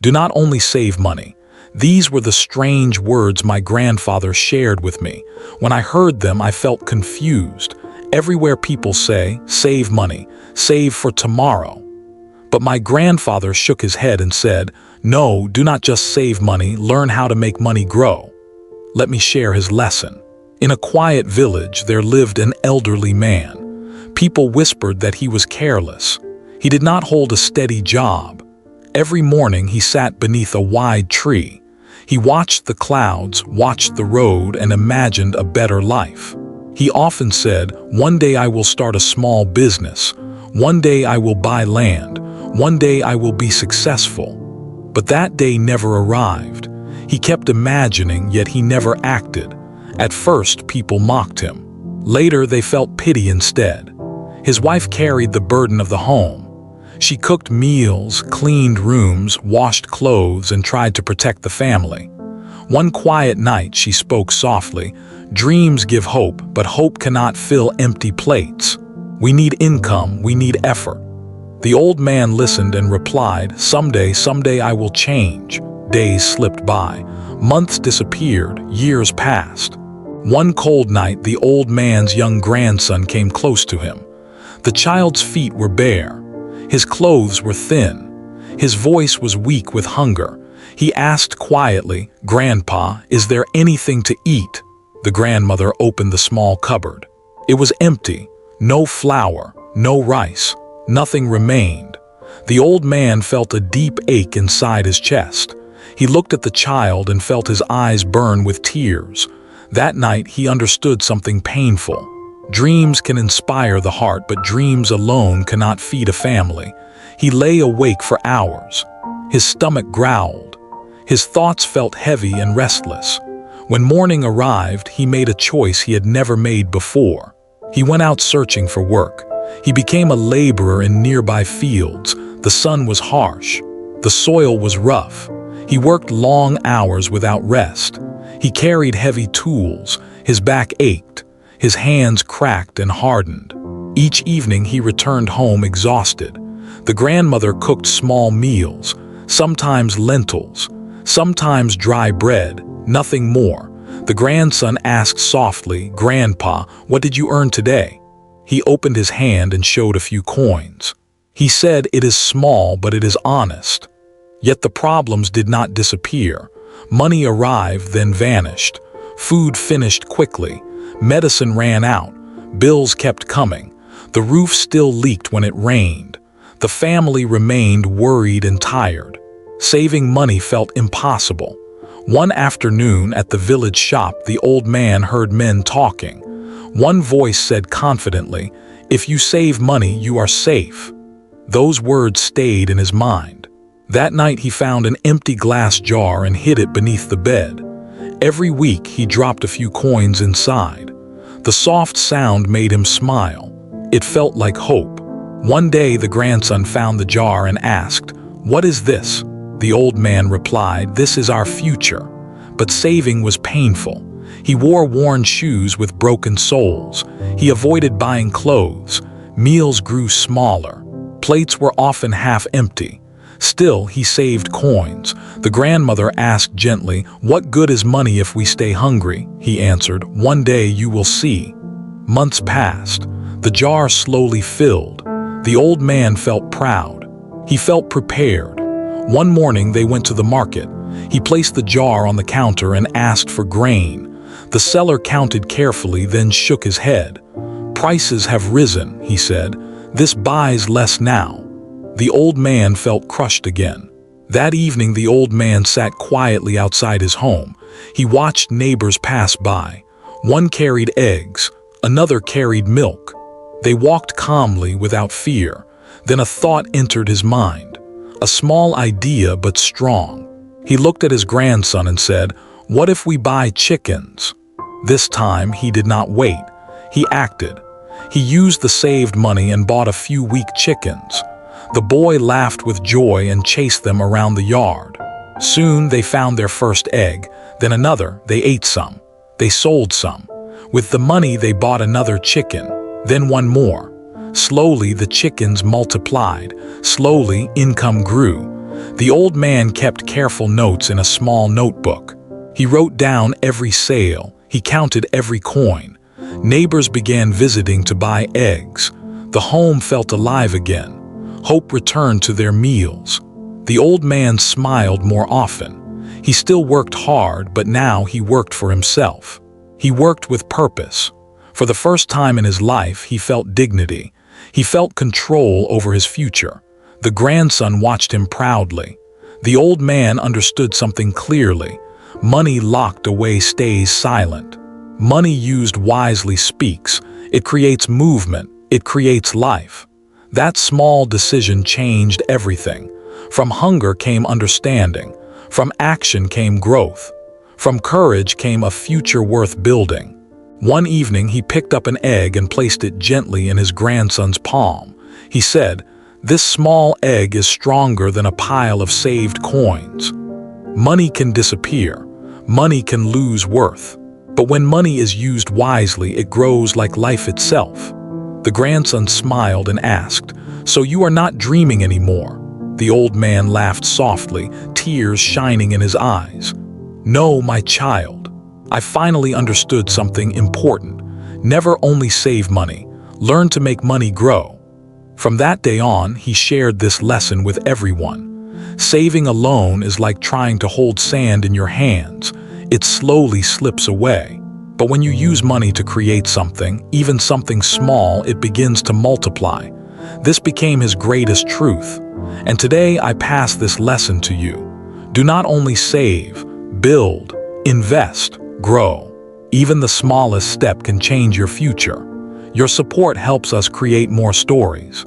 Do not only save money. These were the strange words my grandfather shared with me. When I heard them, I felt confused. Everywhere people say, save money, save for tomorrow. But my grandfather shook his head and said, no, do not just save money, learn how to make money grow. Let me share his lesson. In a quiet village, there lived an elderly man. People whispered that he was careless. He did not hold a steady job. Every morning he sat beneath a wide tree. He watched the clouds, watched the road, and imagined a better life. He often said, one day I will start a small business. One day I will buy land. One day I will be successful. But that day never arrived. He kept imagining, yet he never acted. At first, people mocked him. Later, they felt pity instead. His wife carried the burden of the home. She cooked meals, cleaned rooms, washed clothes, and tried to protect the family. One quiet night, she spoke softly, "Dreams give hope, but hope cannot fill empty plates. We need income, we need effort." The old man listened and replied, someday I will change." Days slipped by. Months disappeared, years passed. One cold night, the old man's young grandson came close to him. The child's feet were bare. His clothes were thin. His voice was weak with hunger. He asked quietly, "Grandpa, is there anything to eat?" The grandmother opened the small cupboard. It was empty. No flour, no rice. Nothing remained. The old man felt a deep ache inside his chest. He looked at the child and felt his eyes burn with tears. That night he understood something painful. Dreams can inspire the heart, but dreams alone cannot feed a family. He lay awake for hours. His stomach growled. His thoughts felt heavy and restless. When morning arrived, he made a choice he had never made before. He went out searching for work. He became a laborer in nearby fields. The sun was harsh. The soil was rough. He worked long hours without rest. He carried heavy tools. His back ached. His hands cracked and hardened. Each evening he returned home exhausted. The grandmother cooked small meals, sometimes lentils, sometimes dry bread, nothing more. The grandson asked softly, "Grandpa, what did you earn today?" He opened his hand and showed a few coins. He said, "It is small, but it is honest." Yet the problems did not disappear. Money arrived, then vanished. Food finished quickly. Medicine ran out. Bills kept coming. The roof still leaked when it rained. The family remained worried and tired. Saving money felt impossible. One afternoon at the village shop, the old man heard men talking. One voice said confidently, "If you save money, you are safe." Those words stayed in his mind. That night he found an empty glass jar and hid it beneath the bed. Every week he dropped a few coins inside. The soft sound made him smile. It felt like hope. One day the grandson found the jar and asked, "What is this?" The old man replied, "This is our future." But saving was painful. He wore worn shoes with broken soles. He avoided buying clothes. Meals grew smaller. Plates were often half empty. Still, he saved coins. The grandmother asked gently, "What good is money if we stay hungry?" He answered, "One day you will see." Months passed. The jar slowly filled. The old man felt proud. He felt prepared. One morning they went to the market. He placed the jar on the counter and asked for grain. The seller counted carefully, then shook his head. "Prices have risen," he said. "This buys less now." The old man felt crushed again. That evening the old man sat quietly outside his home. He watched neighbors pass by. One carried eggs, another carried milk. They walked calmly without fear. Then a thought entered his mind. A small idea, but strong. He looked at his grandson and said, "What if we buy chickens?" This time he did not wait. He acted. He used the saved money and bought a few weak chickens. The boy laughed with joy and chased them around the yard. Soon they found their first egg, then another. They ate some. They sold some. With the money they bought another chicken, then one more. Slowly the chickens multiplied. Slowly income grew. The old man kept careful notes in a small notebook. He wrote down every sale. He counted every coin. Neighbors began visiting to buy eggs. The home felt alive again. Hope returned to their meals. The old man smiled more often. He still worked hard, but now he worked for himself. He worked with purpose. For the first time in his life, he felt dignity. He felt control over his future. The grandson watched him proudly. The old man understood something clearly. Money locked away stays silent. Money used wisely speaks. It creates movement. It creates life. That small decision changed everything. From hunger came understanding. From action came growth. From courage came a future worth building. One evening, he picked up an egg and placed it gently in his grandson's palm. He said, "This small egg is stronger than a pile of saved coins." Money can disappear. Money can lose worth. But when money is used wisely, it grows like life itself. The grandson smiled and asked, "So you are not dreaming anymore?" The old man laughed softly, tears shining in his eyes. "No, my child. I finally understood something important. Never only save money. Learn to make money grow." From that day on, he shared this lesson with everyone. Saving alone is like trying to hold sand in your hands. It slowly slips away. But when you use money to create something, even something small, it begins to multiply. This became his greatest truth. And today I pass this lesson to you. Do not only save, build, invest, grow. Even the smallest step can change your future. Your support helps us create more stories.